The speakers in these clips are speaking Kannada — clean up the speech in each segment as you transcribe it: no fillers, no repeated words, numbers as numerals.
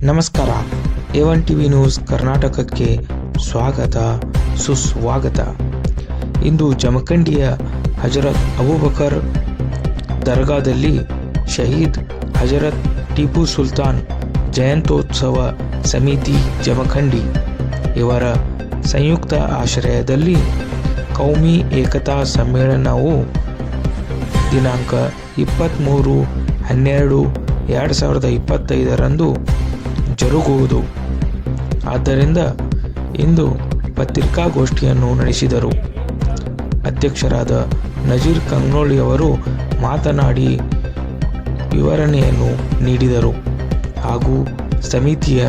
ನಮಸ್ಕಾರ. A1 ಟಿವಿ ನ್ಯೂಸ್ ಕರ್ನಾಟಕಕ್ಕೆ ಸ್ವಾಗತ ಸುಸ್ವಾಗತ. ಇಂದು ಜಮಖಂಡಿಯ ಹಜರತ್ ಅಬೂಬಕರ್ ದರ್ಗಾದಲ್ಲಿ ಶಹೀದ್ ಹಜರತ್ ಟಿಪ್ಪು ಸುಲ್ತಾನ್ ಜಯಂತ್ಯೋತ್ಸವ ಸಮಿತಿ ಜಮಖಂಡಿ ಇವರ ಸಂಯುಕ್ತ ಆಶ್ರಯದಲ್ಲಿ ಕೌಮಿ ಏಕತಾ ಸಮ್ಮೇಳನವು ದಿನಾಂಕ 23/12/2025 ಜರುಗುವುದು. ಆದ್ದರಿಂದ ಇಂದು ಪತ್ರಿಕಾಗೋಷ್ಠಿಯನ್ನು ನಡೆಸಿದರು. ಅಧ್ಯಕ್ಷರಾದ ನಜೀರ್ ಕಂಗ್ನೋಳಿಯವರು ಮಾತನಾಡಿ ವಿವರಣೆಯನ್ನು ನೀಡಿದರು ಹಾಗೂ ಸಮಿತಿಯ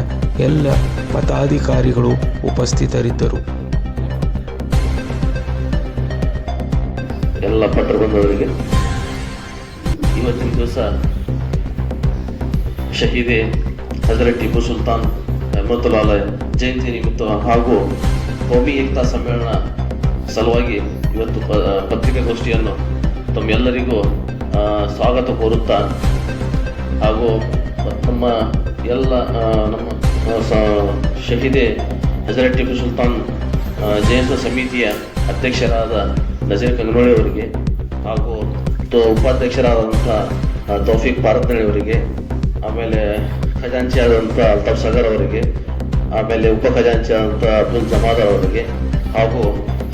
ಎಲ್ಲ ಪದಾಧಿಕಾರಿಗಳು ಉಪಸ್ಥಿತರಿದ್ದರು. ಎಲ್ಲ ಪತ್ರಬಂಧುವರಿಗೆ ಇವತ್ತಿನ ದಿವಸ ಶಹೀದೆ ಹಜರತ್ ಟಿಪ್ಪು ಸುಲ್ತಾನ್ ಅಹಮದುಲ್ಲಾ ಜಯಂತಿ ನಿಮಿತ್ತ ಹಾಗೂ ಕೌಮಿ ಏಕತಾ ಸಮ್ಮೇಳನ ಸಲುವಾಗಿ ಇವತ್ತು ಪತ್ರಿಕಾಗೋಷ್ಠಿಯನ್ನು ತಮ್ಮೆಲ್ಲರಿಗೂ ಸ್ವಾಗತ ಕೋರುತ್ತಾ ಹಾಗೂ ನಮ್ಮ ಎಲ್ಲ ನಮ್ಮ ಶಹೀದೆ ಹಜರತ್ ಟಿಪ್ಪು ಸುಲ್ತಾನ್ ಜಯಂತಿ ಸಮಿತಿಯ ಅಧ್ಯಕ್ಷರಾದ ನಜೀರ್ ಕಂಗ್ನೋಳಿ ಅವರಿಗೆ ಹಾಗೂ ಉಪಾಧ್ಯಕ್ಷರಾದಂಥ ತೌಫೀಕ್ ಪಾರತ್ನಳ್ಳಿ ಅವರಿಗೆ, ಆಮೇಲೆ ಖಜಾಂಚಿ ಆದಂಥ ಅಲ್ತಾಫ್ ಸಗರ್ ಅವರಿಗೆ, ಆಮೇಲೆ ಉಪ ಖಜಾಂಚಿ ಆದಂಥ ಅಬ್ದುಲ್ ಜಮಾದಾರ್ ಅವರಿಗೆ ಹಾಗೂ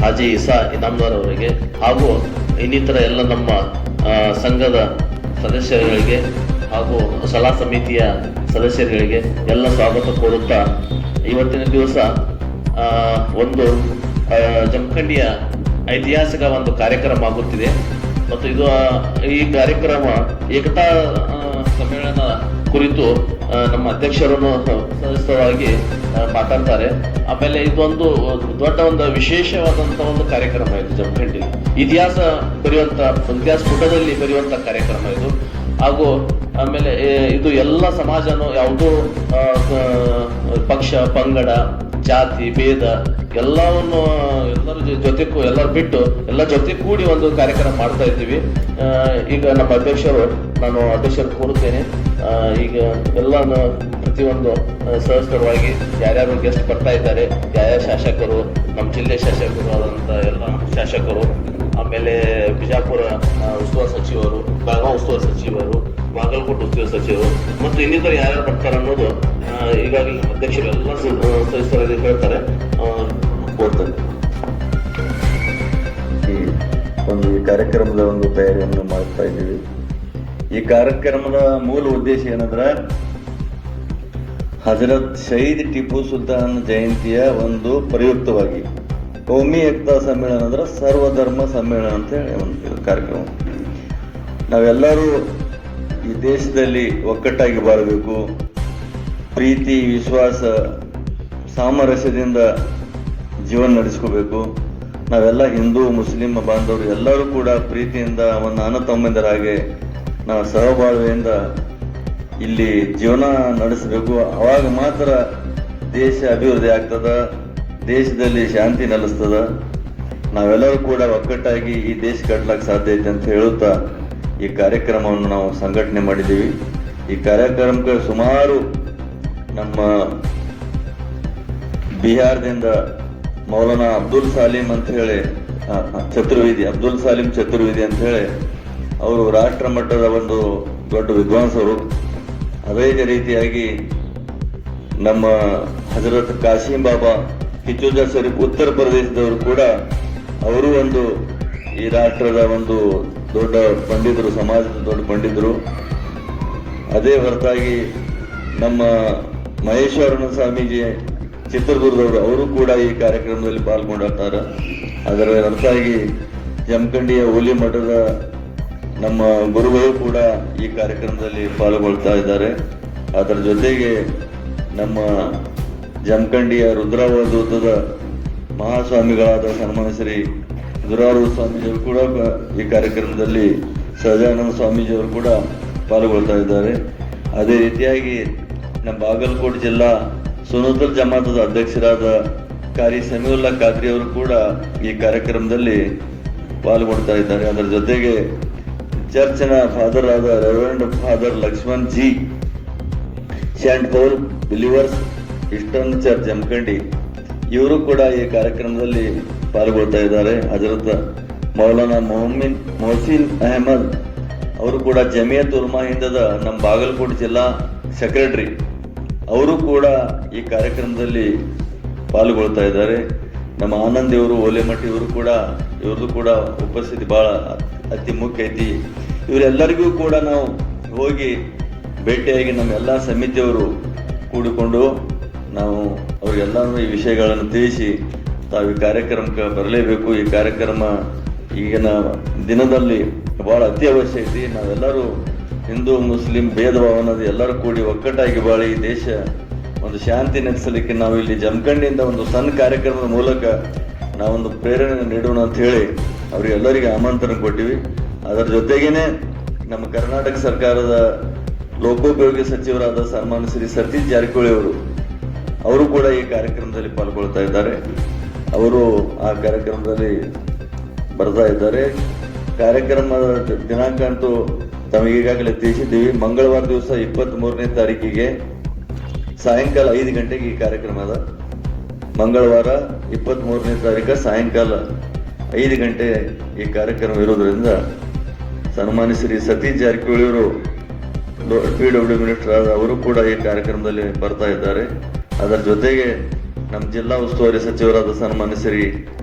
ಹಾಜಿ ಇಸಾ ಇನಾಮ್ದಾರ್ ಅವರಿಗೆ ಹಾಗೂ ಇನ್ನಿತರ ಎಲ್ಲ ನಮ್ಮ ಸಂಘದ ಸದಸ್ಯರುಗಳಿಗೆ ಹಾಗೂ ಸಲಹಾ ಸಮಿತಿಯ ಸದಸ್ಯರುಗಳಿಗೆ ಎಲ್ಲ ಸ್ವಾಗತ ಕೋರುತ್ತಾ ಇವತ್ತಿನ ದಿವಸ ಒಂದು ಜಮಖಂಡಿಯ ಐತಿಹಾಸಿಕ ಒಂದು ಕಾರ್ಯಕ್ರಮ ಆಗುತ್ತಿದೆ ಮತ್ತು ಈ ಕಾರ್ಯಕ್ರಮ ಏಕತಾ ಸಮ್ಮೇಳನ ಕುರಿತು ನಮ್ಮ ಅಧ್ಯಕ್ಷರನ್ನು ಸದಸ್ಯರಾಗಿ ಮಾತಾಡ್ತಾರೆ. ಆಮೇಲೆ ಇದೊಂದು ದೊಡ್ಡ ಒಂದು ವಿಶೇಷವಾದಂಥ ಒಂದು ಕಾರ್ಯಕ್ರಮ ಇದು. ಜಮಖಂಡಿ ಇತಿಹಾಸ ಪುಟದಲ್ಲಿ ಬರೆಯುವಂಥ ಕಾರ್ಯಕ್ರಮ ಇದು. ಹಾಗೂ ಆಮೇಲೆ ಇದು ಎಲ್ಲ ಸಮಾಜನೂ ಯಾವುದೋ ಪಕ್ಷ ಪಂಗಡ ಜಾತಿ ಭೇದ ಎಲ್ಲವನ್ನು ಎಲ್ಲರೂ ಬಿಟ್ಟು ಎಲ್ಲ ಜೊತೆ ಕೂಡಿ ಒಂದು ಕಾರ್ಯಕ್ರಮ ಮಾಡ್ತಾ ಇದ್ದೀವಿ. ಈಗ ನಮ್ಮ ನಾನು ಅಧ್ಯಕ್ಷರು ಕೋರುತ್ತೇನೆ. ಈಗ ಎಲ್ಲ ಪ್ರತಿಯೊಂದು ಸದಸ್ಯರವಾಗಿ ಯಾರ್ಯಾರು ಗೆಸ್ಟ್ ಬರ್ತಾ ಇದ್ದಾರೆ, ಯಾರ್ಯಾರ ಶಾಸಕರು, ನಮ್ಮ ಜಿಲ್ಲೆ ಶಾಸಕರು ಆದಂಥ ಎಲ್ಲ ಶಾಸಕರು, ಆಮೇಲೆ ಬಿಜಾಪುರ ಉಸ್ತುವಾರಿ ಸಚಿವರು, ಬೆಳಗಾವಿ ಉಸ್ತುವಾರಿ ಸಚಿವರು, ಬಾಗಲಕೋಟೆ ಉಸ್ತುವಾರಿ ಸಚಿವರು ಮತ್ತು ಇನ್ನಿತರ ಯಾರ್ಯಾರು ಬರ್ತಾರೆ ಅನ್ನೋದು ಈಗಾಗಲೇ ನಮ್ಮ ಅಧ್ಯಕ್ಷರು ಎಲ್ಲ ಸದಸ್ಯರಲ್ಲಿ ಹೇಳ್ತಾರೆ. ಕೋರ್ತೇನೆ. ಈ ಕಾರ್ಯಕ್ರಮದ ಒಂದು ತಯಾರಿಯನ್ನು ಮಾಡ್ತಾ ಇದ್ದೀವಿ. ಈ ಕಾರ್ಯಕ್ರಮದ ಮೂಲ ಉದ್ದೇಶ ಏನಂದ್ರೆ ಹಜರತ್ ಶಹೀದ್ ಟಿಪ್ಪು ಸುಲ್ತಾನ್ ಜಯಂತಿಯ ಒಂದು ಪ್ರಯುಕ್ತವಾಗಿ ಕೌಮಿ ಏಕತಾ ಸಮ್ಮೇಳನ ಅಂದ್ರೆ ಸರ್ವಧರ್ಮ ಸಮ್ಮೇಳನ ಅಂತ ಹೇಳಿ ಒಂದು ಕಾರ್ಯಕ್ರಮ. ನಾವೆಲ್ಲರೂ ಈ ದೇಶದಲ್ಲಿ ಒಗ್ಗಟ್ಟಾಗಿ ಬಾಳಬೇಕು, ಪ್ರೀತಿ ವಿಶ್ವಾಸ ಸಾಮರಸ್ಯದಿಂದ ಜೀವನ ನಡೆಸ್ಕೋಬೇಕು. ನಾವೆಲ್ಲ ಹಿಂದೂ ಮುಸ್ಲಿಂ ಬಾಂಧವರು ಎಲ್ಲರೂ ಕೂಡ ಪ್ರೀತಿಯಿಂದ ಒಂದು ಅಣ್ಣ ತಮ್ಮಂದಿರಾಗೆ ನಾವು ಸಹಬಾಳ್ವೆಯಿಂದ ಇಲ್ಲಿ ಜೀವನ ನಡೆಸಬೇಕು. ಅವಾಗ ಮಾತ್ರ ದೇಶ ಅಭಿವೃದ್ಧಿ ಆಗ್ತದ, ದೇಶದಲ್ಲಿ ಶಾಂತಿ ನೆಲೆಸ್ತದ. ನಾವೆಲ್ಲರೂ ಕೂಡ ಒಗ್ಗಟ್ಟಾಗಿ ಈ ದೇಶ ಕಟ್ಟಲಿಕ್ಕೆ ಸಾಧ್ಯ ಐತೆ ಅಂತ ಹೇಳುತ್ತಾ ಈ ಕಾರ್ಯಕ್ರಮವನ್ನು ನಾವು ಸಂಘಟನೆ ಮಾಡಿದ್ದೀವಿ. ಈ ಕಾರ್ಯಕ್ರಮಕ್ಕೆ ಸುಮಾರು ನಮ್ಮ ಬಿಹಾರದಿಂದ ಮೌಲಾನಾ ಅಬ್ದುಲ್ ಸಾಲಿಂ ಅಂತ ಹೇಳಿ ಅಬ್ದುಲ್ ಸಾಲಿಂ ಚತುರ್ವೇದಿ ಅಂತ ಹೇಳಿ ಅವರು ರಾಷ್ಟ್ರ ಮಟ್ಟದ ಒಂದು ದೊಡ್ಡ ವಿದ್ವಾಂಸರು. ಅದೇ ರೀತಿಯಾಗಿ ನಮ್ಮ ಹಜರತ್ ಕಾಸಿಂ ಬಾಬಾ ಕಿಚುಜಾ ಶರೀಫ್ ಉತ್ತರ ಪ್ರದೇಶದವರು ಕೂಡ ಅವರು ಒಂದು ಈ ರಾಷ್ಟ್ರದ ಒಂದು ದೊಡ್ಡ ಪಂಡಿತರು, ಸಮಾಜದ ದೊಡ್ಡ ಪಂಡಿತರು. ಅದೇ ಹೊರತಾಗಿ ನಮ್ಮ ಮಹೇಶ್ವರನ ಸ್ವಾಮೀಜಿ ಚಿತ್ರದುರ್ಗದವರು ಅವರು ಕೂಡ ಈ ಕಾರ್ಯಕ್ರಮದಲ್ಲಿ ಪಾಲ್ಗೊಂಡಿರ್ತಾರೆ. ಅದರ ಹೊರತಾಗಿ ಜಮಖಂಡಿಯ ಹುಲಿ ಮಠದ ನಮ್ಮ ಗುರುಗಳು ಕೂಡ ಈ ಕಾರ್ಯಕ್ರಮದಲ್ಲಿ ಪಾಲ್ಗೊಳ್ತಾ ಇದ್ದಾರೆ. ಅದರ ಜೊತೆಗೆ ನಮ್ಮ ಜಮಖಂಡಿಯ ರುದ್ರಾವಧೂತದ ಮಹಾಸ್ವಾಮಿಗಳಾದ ಸನ್ಮಾನ್ಯ ಶ್ರೀ ರುದ್ರಾವಧೂತ ಸ್ವಾಮೀಜಿಯವರು ಕೂಡ ಈ ಕಾರ್ಯಕ್ರಮದಲ್ಲಿ, ಸಹಜಾನಂದ ಸ್ವಾಮೀಜಿಯವರು ಕೂಡ ಪಾಲ್ಗೊಳ್ತಾ ಇದ್ದಾರೆ. ಅದೇ ರೀತಿಯಾಗಿ ನಮ್ಮ ಬಾಗಲಕೋಟೆ ಜಿಲ್ಲಾ ಸುನೂತಲ್ ಜಮಾತದ ಅಧ್ಯಕ್ಷರಾದ ಕಾರಿ ಸಮೀವುಲ್ಲಾ ಖಾದ್ರಿ ಅವರು ಕೂಡ ಈ ಕಾರ್ಯಕ್ರಮದಲ್ಲಿ ಪಾಲ್ಗೊಳ್ತಾ ಇದ್ದಾರೆ. ಅದರ ಜೊತೆಗೆ ಚರ್ಚ್ನ ಫಾದರ್ ಆದ reverend father Laxman ji Saint Paul believers eastern church Jamkhandi ಇವರು ಕೂಡ ಈ ಕಾರ್ಯಕ್ರಮದಲ್ಲಿ ಪಾಲ್ಗೊಳ್ತಾ ಇದ್ದಾರೆ. ಹಜರತ್ ಮೌಲಾನಾ ಮೊಹಸಿನ್ ಅಹಮದ್ ಅವರು ಕೂಡ ಜಮಿಯತ್ ಉಲ್ಮಾ ಹಿಂದದ ನಮ್ಮ ಬಾಗಲಕೋಟೆ ಜಿಲ್ಲಾ ಸೆಕ್ರೆಟರಿ, ಅವರು ಕೂಡ ಈ ಕಾರ್ಯಕ್ರಮದಲ್ಲಿ ಪಾಲ್ಗೊಳ್ತಾ ಇದ್ದಾರೆ. ನಮ್ಮ ಆನಂದ್ ಇವರು ಓಲೆಮಟ್ಟಿ ಇವರು ಕೂಡ ಇವ್ರದ್ದು ಕೂಡ ಉಪಸ್ಥಿತಿ ಬಹಳ ಅತಿ ಮುಖ್ಯ ಐತಿ. ಇವರೆಲ್ಲರಿಗೂ ಕೂಡ ನಾವು ಹೋಗಿ ಭೇಟಿಯಾಗಿ ನಮ್ಮೆಲ್ಲ ಸಮಿತಿಯವರು ಕೂಡಿಕೊಂಡು ನಾವು ಅವರಿಗೆಲ್ಲರೂ ಈ ವಿಷಯಗಳನ್ನು ತಿಳಿಸಿ ತಾವು ಈ ಕಾರ್ಯಕ್ರಮಕ್ಕೆ ಬರಲೇಬೇಕು. ಈ ಕಾರ್ಯಕ್ರಮ ಈಗಿನ ದಿನದಲ್ಲಿ ಬಹಳ ಅತ್ಯವಶ್ಯ ಐತಿ. ನಾವೆಲ್ಲರೂ ಹಿಂದೂ ಮುಸ್ಲಿಂ ಭೇದ ಭಾವ ಅನ್ನೋದು ಎಲ್ಲರೂ ಕೂಡಿ ಒಕ್ಕಟ್ಟಾಗಿ ಬಾಳಿ ಈ ದೇಶ ಒಂದು ಶಾಂತಿ ನೆಲೆಸಲಿಕ್ಕೆ ನಾವು ಇಲ್ಲಿ ಜಮಖಂಡಿಯಿಂದ ಒಂದು ಸಣ್ಣ ಕಾರ್ಯಕ್ರಮದ ಮೂಲಕ ನಾವೊಂದು ಪ್ರೇರಣೆ ನೀಡೋಣ ಅಂತ ಹೇಳಿ ಅವರಿಗೆಲ್ಲರಿಗೆ ಆಮಂತ್ರಣ ಕೊಟ್ಟಿವಿ. ಅದರ ಜೊತೆಗೇನೆ ನಮ್ಮ ಕರ್ನಾಟಕ ಸರ್ಕಾರದ ಲೋಕೋಪಯೋಗಿ ಸಚಿವರಾದ ಸನ್ಮಾನ್ಯ ಶ್ರೀ ಸತೀಶ್ ಜಾರಕಿಹೊಳಿ ಅವರು ಕೂಡ ಈ ಕಾರ್ಯಕ್ರಮದಲ್ಲಿ ಪಾಲ್ಗೊಳ್ತಾ ಇದ್ದಾರೆ. ಅವರು ಆ ಕಾರ್ಯಕ್ರಮದಲ್ಲಿ ಬರ್ತಾ ಇದ್ದಾರೆ. ಕಾರ್ಯಕ್ರಮದ ದಿನಾಂಕ ಅಂತೂ ತಮಗೆ ಈಗಾಗಲೇ ತಿಳಿಸಿದ್ದೀವಿ. ಮಂಗಳವಾರ ದಿವಸ 23ನೇ ತಾರೀಕಿಗೆ ಸಾಯಂಕಾಲ 5 ಗಂಟೆಗೆ ಈ ಕಾರ್ಯಕ್ರಮ ಅದ. ಮಂಗಳವಾರ 23ನೇ ತಾರೀಕು ಸಾಯಂಕಾಲ 5 ಗಂಟೆ ಈ ಕಾರ್ಯಕ್ರಮ ಇರೋದ್ರಿಂದ ಸನ್ಮಾನ್ಯ ಶ್ರೀ ಸತೀಶ್ ಜಾರಕಿಹೊಳಿ ಅವರು PWD ಮಿನಿಸ್ಟರ್ ಆದ ಅವರು ಕೂಡ ಈ ಕಾರ್ಯಕ್ರಮದಲ್ಲಿ ಬರ್ತಾ ಇದ್ದಾರೆ. ಅದರ ಜೊತೆಗೆ ನಮ್ಮ ಜಿಲ್ಲಾ ಉಸ್ತುವಾರಿ ಸಚಿವರಾದ ಸನ್ಮಾನ್ಯ ಶ್ರೀ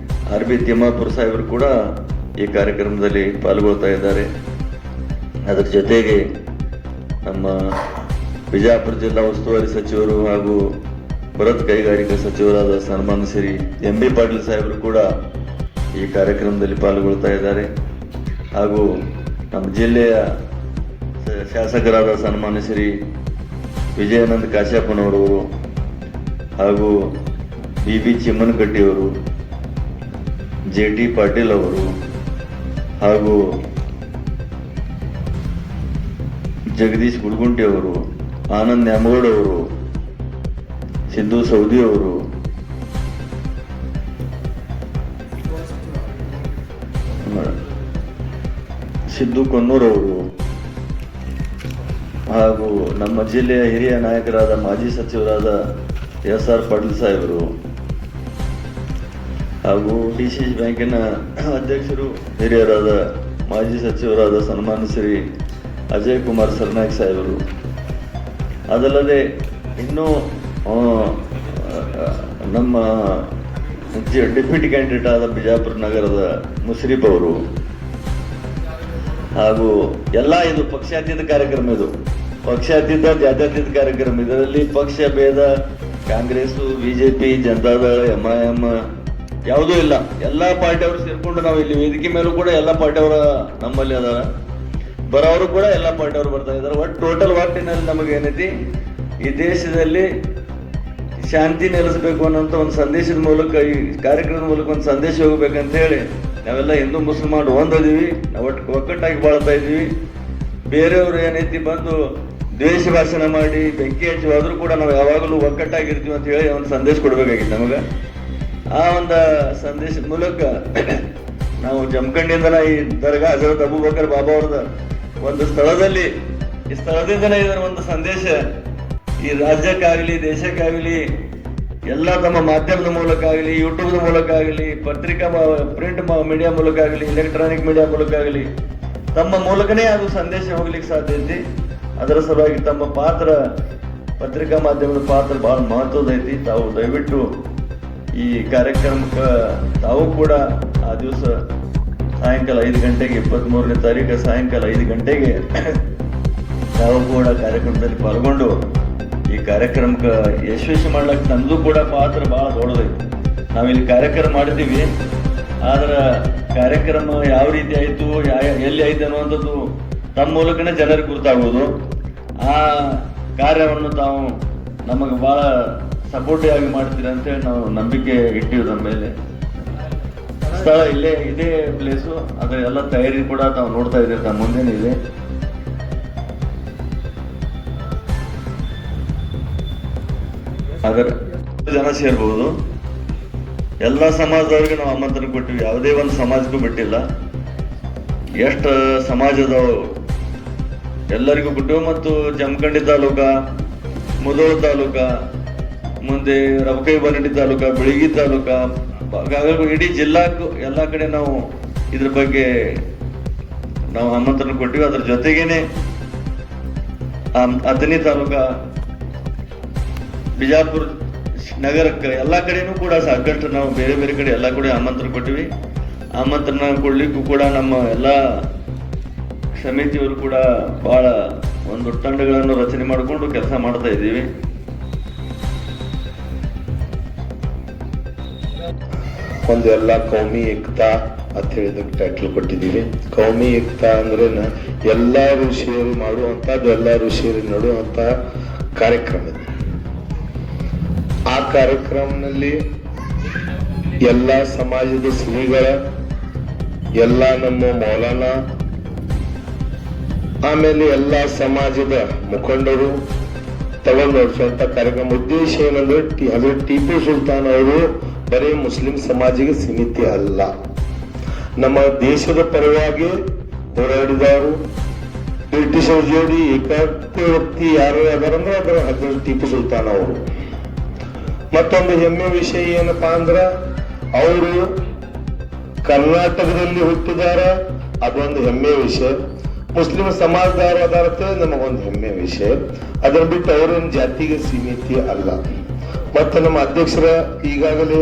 RB ತಿಮ್ಮಾಪುರ ಸಾಹೇಬರು ಕೂಡ ಈ ಕಾರ್ಯಕ್ರಮದಲ್ಲಿ ಪಾಲ್ಗೊಳ್ತಾ ಇದ್ದಾರೆ. ಅದರ ಜೊತೆಗೆ ನಮ್ಮ ಬಿಜಾಪುರ ಜಿಲ್ಲಾ ಉಸ್ತುವಾರಿ ಸಚಿವರು ಹಾಗೂ ಬೃಹತ್ ಕೈಗಾರಿಕಾ ಸಚಿವರಾದ ಸನ್ಮಾನ್ಯ ಶ್ರೀ MB ಪಾಟೀಲ್ ಸಾಹೇಬರು ಕೂಡ ಈ ಕಾರ್ಯಕ್ರಮದಲ್ಲಿ ಪಾಲ್ಗೊಳ್ತಾ ಇದ್ದಾರೆ. ಹಾಗೂ ನಮ್ಮ ಜಿಲ್ಲೆಯ ಶಾಸಕರಾದ ಸನ್ಮಾನ್ಯ ಶ್ರೀ ವಿಜಯಾನಂದ ಕಾಶ್ಯಪ್ಪನವರು ಹಾಗೂ BB ಚಿಮ್ಮನಕಟ್ಟಿಯವರು, JT ಪಾಟೀಲ್ ಅವರು ಹಾಗೂ ಜಗದೀಶ್ ಗುಡ್ಗುಂಟಿ ಅವರು, ಆನಂದ್ ನ್ಯಾಮಗೌಡ ಅವರು, ಸಿದ್ದು ಸೌದಿ ಅವರು, ಸಿದ್ದು ಕೊನ್ನೂರ್ ಅವರು ಹಾಗೂ ನಮ್ಮ ಜಿಲ್ಲೆಯ ಹಿರಿಯ ನಾಯಕರಾದ ಮಾಜಿ ಸಚಿವರಾದ SR ಪಾಟೀಲ್ ಸಾಹೇಬರು ಹಾಗೂ DCC ಬ್ಯಾಂಕಿನ ಅಧ್ಯಕ್ಷರು ಹಿರಿಯರಾದ ಮಾಜಿ ಸಚಿವರಾದ ಸನ್ಮಾನ್ಯ ಶ್ರೀ ಅಜಯ್ ಕುಮಾರ್ ಸರ್ನಾಯಕ್ ಸಾಹೇಬರು, ಅದಲ್ಲದೆ ಇನ್ನೂ ನಮ್ಮ ಡೆಪ್ಯೂಟಿ ಕ್ಯಾಂಡಿಡೇಟ್ ಆದ ಬಿಜಾಪುರ ನಗರದ ಮುಶ್ರೀಫ್ ಅವರು ಹಾಗೂ ಎಲ್ಲ ಇದು ಪಕ್ಷಾತೀತ ಕಾರ್ಯಕ್ರಮ, ಇದು ಪಕ್ಷಾತೀತ ಜಾತ್ಯತೀತ ಕಾರ್ಯಕ್ರಮ. ಇದರಲ್ಲಿ ಪಕ್ಷ ಭೇದ ಕಾಂಗ್ರೆಸ್, BJP, ಜನತಾದಳ, MIM ಯಾವುದೂ ಇಲ್ಲ. ಎಲ್ಲ ಪಾರ್ಟಿಯವರು ಸೇರ್ಕೊಂಡು ನಾವು ಇಲ್ಲಿ ವೇದಿಕೆ ಮೇಲೂ ಕೂಡ ಎಲ್ಲ ಪಾರ್ಟಿಯವರ ನಮ್ಮಲ್ಲಿ ಅದಾರ, ಬರೋರು ಕೂಡ ಎಲ್ಲ ಪಾರ್ಟಿಯವರು ಬರ್ತಾ ಇದ್ದಾರೆ. ಟೋಟಲ್ ಒಟ್ಟಿನಲ್ಲಿ ನಮಗೆ ಏನೈತಿ, ಈ ದೇಶದಲ್ಲಿ ಶಾಂತಿ ನೆಲೆಸಬೇಕು ಅನ್ನೋಂಥ ಒಂದು ಸಂದೇಶದ ಮೂಲಕ, ಈ ಕಾರ್ಯಕ್ರಮದ ಮೂಲಕ ಒಂದು ಸಂದೇಶ ಹೋಗ್ಬೇಕಂತ ಹೇಳಿ ನಾವೆಲ್ಲ ಹಿಂದೂ ಮುಸಲ್ಮಾನರು ಒಂದದೀವಿ, ನಾವು ಒಕ್ಕಟ್ಟಾಗಿ ಬಾಳ್ತಾ ಇದ್ದೀವಿ. ಬೇರೆಯವರು ಏನೈತಿ ಬಂದು ದ್ವೇಷ ಭಾಷಣ ಮಾಡಿ ಬೆಂಕಿ ಹಚ್ಚಿ ಹೋದ್ರೂ ಕೂಡ ನಾವು ಯಾವಾಗಲೂ ಒಕ್ಕಟ್ಟಾಗಿರ್ತೀವಿ ಅಂತ ಹೇಳಿ ಒಂದು ಸಂದೇಶ ಕೊಡ್ಬೇಕಾಗಿತ್ತು ನಮಗೆ. ಆ ಒಂದು ಸಂದೇಶದ ಮೂಲಕ ನಾವು ಜಮಖಂಡಿಯಿಂದ ಈ ದರ್ಗಾ ಹಜರತ್ ಅಬೂಬಕರ್ ಬಾಬಾ ಅವ್ರದ ಒಂದು ಸ್ಥಳದಲ್ಲಿ, ಈ ಸ್ಥಳದಿಂದನೇ ಇದರ ಒಂದು ಸಂದೇಶ ಈ ರಾಜ್ಯಕ್ಕಾಗಲಿ ದೇಶಕ್ಕಾಗಲಿ ಎಲ್ಲ ತಮ್ಮ ಮಾಧ್ಯಮದ ಮೂಲಕ ಆಗಲಿ, ಯೂಟ್ಯೂಬ್ದ ಮೂಲಕ ಆಗಲಿ, ಪತ್ರಿಕಾ ಪ್ರಿಂಟ್ ಮೀಡಿಯಾ ಮೂಲಕ ಆಗಲಿ, ಎಲೆಕ್ಟ್ರಾನಿಕ್ ಮೀಡಿಯಾ ಮೂಲಕ ಆಗಲಿ, ತಮ್ಮ ಮೂಲಕನೇ ಅದು ಸಂದೇಶ ಹೋಗ್ಲಿಕ್ಕೆ ಸಾಧ್ಯ ಐತಿ. ಅದರ ಸಲುವಾಗಿ ತಮ್ಮ ಪಾತ್ರ, ಪತ್ರಿಕಾ ಮಾಧ್ಯಮದ ಪಾತ್ರ ಬಹಳ ಮಹತ್ವದೈತಿ. ತಾವು ದಯವಿಟ್ಟು ಈ ಕಾರ್ಯಕ್ರಮಕ್ಕೆ ತಾವು ಕೂಡ ಆ ದಿವಸ ಸಾಯಂಕಾಲ 5 ಗಂಟೆಗೆ 23ನೇ ತಾರೀಕು ಸಾಯಂಕಾಲ 5 ಗಂಟೆಗೆ ತಾವು ಕೂಡ ಕಾರ್ಯಕ್ರಮದಲ್ಲಿ ಪಾಲ್ಗೊಂಡು ಈ ಕಾರ್ಯಕ್ರಮಕ್ಕೆ ಯಶಸ್ವಿ ಮಾಡ್ಲಿಕ್ಕೆ ನಮ್ದು ಕೂಡ ಪಾತ್ರ ಬಹಳ ದೊಡ್ಡದೈತಿ. ನಾವಿಲ್ಲಿ ಕಾರ್ಯಕ್ರಮ ಮಾಡಿದ್ದೀವಿ, ಆದ್ರೆ ಕಾರ್ಯಕ್ರಮ ಯಾವ ರೀತಿ ಆಯಿತು, ಎಲ್ಲಿ ಆಯ್ತು ಅನ್ನುವಂಥದ್ದು ತಮ್ಮ ಮೂಲಕನೇ ಜನರಿಗೆ ಗೊತ್ತಾಗೋದು. ಆ ಕಾರ್ಯವನ್ನು ತಾವು ನಮಗೆ ಬಹಳ ಸಪೋರ್ಟಿವ್ ಆಗಿ ಮಾಡ್ತೀರಿ ಅಂತೇಳಿ ನಾವು ನಂಬಿಕೆ ಇಟ್ಟಿವಿ ನಮ್ಮ ಮೇಲೆ. ಸ್ಥಳ ಇಲ್ಲೇ ಇದೇ ಪ್ಲೇಸು, ಅದರ ಎಲ್ಲ ತಯಾರಿ ಕೂಡ ತಾವು ನೋಡ್ತಾ ಇದ್ದೀರಿ, ತಮ್ಮ ಮುಂದೆನೇ ಇದೆ. ಅದರ ಜನ ಸೇರ್ಬೋದು. ಎಲ್ಲ ಸಮಾಜದವ್ರಿಗೆ ನಾವು ಆಮಂತ್ರಣ ಕೊಟ್ಟಿವಿ, ಯಾವುದೇ ಒಂದು ಸಮಾಜಕ್ಕೂ ಬಿಟ್ಟಿಲ್ಲ. ಎಷ್ಟು ಸಮಾಜದವರು ಎಲ್ಲರಿಗೂ ಬಿಟ್ಟು, ಮತ್ತು ಜಮಖಂಡಿ ತಾಲೂಕ ಮುಧೋಳ ತಾಲೂಕ, ಮುಂದೆ ರಬಕೈ ಬನ್ನಟ್ಟಿ ತಾಲೂಕ, ಬೆಳಗಿ ತಾಲೂಕ, ಇಡೀ ಜಿಲ್ಲಾಕ್ಕೂ ಎಲ್ಲ ಕಡೆ ನಾವು ಇದ್ರ ಬಗ್ಗೆ ನಾವು ಆಮಂತ್ರಣ ಕೊಟ್ಟಿವಿ. ಅದ್ರ ಜೊತೆಗೇನೆ ಅಥಣಿ ತಾಲೂಕ, ಬಿಜಾಪುರ ನಗರಕ್ಕೆ ಎಲ್ಲ ಕಡೆನೂ ಕೂಡ ಸಾಕಷ್ಟು ನಾವು ಬೇರೆ ಬೇರೆ ಕಡೆ ಎಲ್ಲ ಕಡೆ ಆಮಂತ್ರಣ ಕೊಟ್ಟಿವಿ. ಆಮಂತ್ರಣ ಕೊಡ್ಲಿಕ್ಕೂ ಕೂಡ ನಮ್ಮ ಎಲ್ಲ ಸಮಿತಿಯವರು ಕೂಡ ಬಹಳ ಒಂದು ತಂಡಗಳನ್ನು ರಚನೆ ಮಾಡಿಕೊಂಡು ಕೆಲಸ ಮಾಡ್ತಾ ಇದ್ದೀವಿ. ಒಂದು ಎಲ್ಲ ಕೌಮಿ ಏಕತಾ ಅಂತ ಹೇಳಿದಕ್ಕೆ ಟೈಟಲ್ ಕೊಟ್ಟಿದ್ದೀವಿ. ಕೌಮಿ ಏಕತಾ ಅಂದ್ರೆ ಎಲ್ಲರೂ ಸೇರಿ ಮಾಡುವಂಥದ್ದು, ಎಲ್ಲರೂ ಸೇರಿ ನಡುವಂಥ ಕಾರ್ಯಕ್ರಮ ಇದೆ. ಆ ಕಾರ್ಯಕ್ರಮದಲ್ಲಿ ಎಲ್ಲ ಸಮಾಜದ ಶ್ರೀಗಳ, ಎಲ್ಲ ನಮ್ಮ ಮೌಲಾನ, ಆಮೇಲೆ ಎಲ್ಲ ಸಮಾಜದ ಮುಖಂಡರು ತಗೊಂಡು ನಡೆಸುವಂತ ಕಾರ್ಯಕ್ರಮ. ಉದ್ದೇಶ ಏನಂದ್ರೆ ಹಜರತ್ ಟಿಪ್ಪು ಸುಲ್ತಾನ್ ಅವರು ಬರೀ ಮುಸ್ಲಿಂ ಸಮಾಜಿಗೆ ಸೀಮಿತ ಅಲ್ಲ, ನಮ್ಮ ದೇಶದ ಪರವಾಗಿ ಹೋರಾಡಿದವರು, ಬ್ರಿಟಿಷರ ಜೋಡಿ ಏಕಾಂತ ವ್ಯಕ್ತಿ ಯಾರು ಅದಾರಂದ್ರೆ ಅದರ ಹಜರತ್ ಟಿಪ್ಪು ಸುಲ್ತಾನ್ ಅವರು. ಮತ್ತೊಂದು ಹೆಮ್ಮೆ ವಿಷಯ ಏನಪ್ಪಾ ಅಂದ್ರ ಅವರು ಕರ್ನಾಟಕದಲ್ಲಿ ಹುಟ್ಟಿದಾರ, ಅದೊಂದು ಹೆಮ್ಮೆ ವಿಷಯ. ಮುಸ್ಲಿಂ ಸಮಾಜದವರು ಅದಾರತ್ತೆ ನಮಗೊಂದು ಹೆಮ್ಮೆ ವಿಷಯ. ಅದನ್ನ ಬಿಟ್ಟು ಅವರೇನು ಜಾತಿಗೆ ಸೀಮಿತ ಅಲ್ಲ. ಮತ್ತೆ ನಮ್ಮ ಅಧ್ಯಕ್ಷರ ಈಗಾಗಲೇ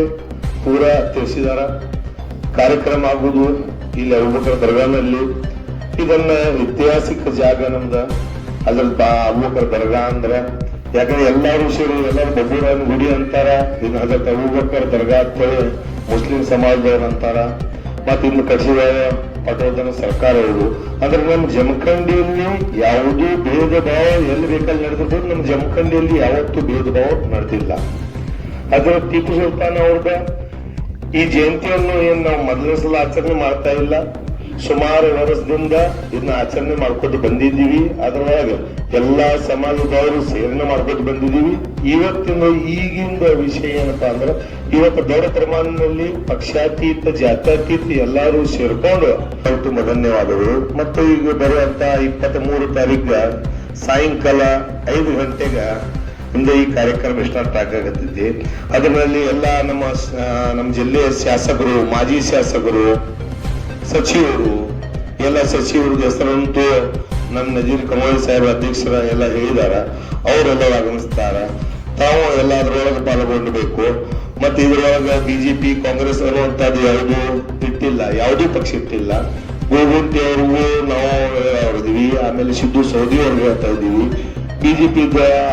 ಪೂರಾ ತಿಳಿಸಿದಾರ, ಕಾರ್ಯಕ್ರಮ ಆಗುವುದು ಇಲ್ಲಿ ಅಬೂಬಕರ್ ದರ್ಗಾನಲ್ಲಿ. ಇದನ್ನ ಐತಿಹಾಸಿಕ ಜಾಗ ನಮ್ದ. ಅದ್ರಲ್ಲಿ ಅಬೂಬಕರ್ ದರ್ಗಾ ಅಂದ್ರ ಯಾಕಂದ್ರೆ ಎಲ್ಲಾರು ಸೇರಿ ಎಲ್ಲಾರು ಬಬ್ಬೂರನ್ ಗುಡಿ ಅಂತಾರ, ಇನ್ನು ಹಜರತ್ ಅಬೂಬಕರ್ ದರ್ಗಾ ಅಂತೇಳಿ ಮುಸ್ಲಿಂ ಸಮಾಜದವ್ರು ಅಂತಾರ. ಮತ್ತೆ ಇನ್ನು ಕಟ್ಟಿದ ಪಟೋದನ ಸರ್ಕಾರ ಇವರು. ಅಂದ್ರೆ ನಮ್ಮ ಜಮಖಂಡಿಯಲ್ಲಿ ಯಾವುದೂ ಭೇದ ಭಾವ ಎಲ್ಲಿ ಬೇಕಲ್ಲಿ ನಡೆದಿರ್ಬೋದು, ನಮ್ಮ ಜಮಖಂಡಿಯಲ್ಲಿ ಯಾವತ್ತೂ ಭೇದ ಭಾವ ನಡೆದಿಲ್ಲ. ಅದ್ರ ಟಿಪ್ಪು ಸುಲ್ತಾನ್ ಅವ್ರದ ಈ ಜಯಂತಿಯನ್ನು ಏನ್ ನಾವು ಮೊದಲನೇ ಸಲ ಆಚರಣೆ ಮಾಡ್ತಾ ಇಲ್ಲ, ಸುಮಾರು ವರ್ಷದಿಂದ ಇದನ್ನ ಆಚರಣೆ ಮಾಡ್ಕೊಂಡು ಬಂದಿದ್ದೀವಿ. ಅದ್ರೊಳಗೆ ಎಲ್ಲಾ ಸಮಾಜದವರು ಸೇವನೆ ಮಾಡ್ಕೊಂಡು ಬಂದಿದ್ದೀವಿ. ಇವತ್ತಿನ ಈಗಿನ ವಿಷಯ ಏನಪ್ಪಾ ಅಂದ್ರೆ ಇವತ್ತು ದೊಡ್ಡ ಪ್ರಮಾಣದಲ್ಲಿ ಪಕ್ಷಾತೀತ ಜಾತ್ಯತೀತ ಎಲ್ಲರೂ ಸೇರ್ಕೊಂಡು ಹೊರಟು ಧನ್ಯವಾದಗಳು. ಮತ್ತು ಈಗ ಬರುವಂತ 23 ತಾರೀಕ ಸಾಯಂಕಾಲ 5 ಗಂಟೆಗೆ ಮುಂದೆ ಈ ಕಾರ್ಯಕ್ರಮ ಸ್ಟಾರ್ಟ್ ಆಗಕತ್ತೈತಿ. ಅದರಲ್ಲಿ ಎಲ್ಲ ನಮ್ಮ ಜಿಲ್ಲೆಯ ಶಾಸಕರು, ಮಾಜಿ ಶಾಸಕರು, ಸಚಿವರು, ಎಲ್ಲ ಸಚಿವರು ಹೆಸರಂತೂ ನಮ್ಮ ನಜೀರ್ ಕಮೋಳಿ ಸಾಹೇಬ್ ಅಧ್ಯಕ್ಷರ ಎಲ್ಲ ಹೇಳಿದಾರ. ಅವರೆಲ್ಲ ಆಗಮಿಸ್ತಾರ. ತಾವು ಎಲ್ಲ ಅದ್ರೊಳಗೆ ಪಾಲ್ಗೊಳ್ಬೇಕು. ಮತ್ತೆ ಇದ್ರೊಳಗ ಬಿಜೆಪಿ, ಕಾಂಗ್ರೆಸ್ ಅನ್ನುವಂಥದ್ದು ಯಾವುದೂ ಇಟ್ಟಿಲ್ಲ, ಯಾವುದೂ ಪಕ್ಷ ಇಟ್ಟಿಲ್ಲ. ಗೋವಿಂತಿ ಅವ್ರಿಗೂ ನಾವು ಹೇಳಿದೀವಿ, ಆಮೇಲೆ ಸಿದ್ದು ಸೌದಿ ಅವ್ರಿಗೆ ಹೇಳ್ತಾ ಇದ್ದೀವಿ. ಬಿಜೆಪಿ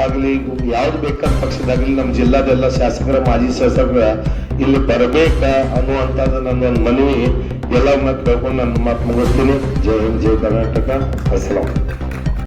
ಆಗ್ಲಿ ಯಾವ್ದು ಬೇಕಾದ ಪಕ್ಷದಾಗ್ಲಿ ನಮ್ಮ ಜಿಲ್ಲಾದೆಲ್ಲ ಶಾಸಕರ, ಮಾಜಿ ಶಾಸಕರ ಇಲ್ಲಿ ಬರಬೇಕ ಅನ್ನುವಂಥದ್ದು ನನ್ನ ಒಂದು ಮನವಿ. ಎಲ್ಲ ಕೇಳ್ಕೊಂಡು ನನ್ನ ಮಾತು ಮುಗಿಸ್ತೀನಿ. ಜೈ ಹಿಂದ್, ಜೈ ಕರ್ನಾಟಕ. ಅಸ್ಸಲಾಂ.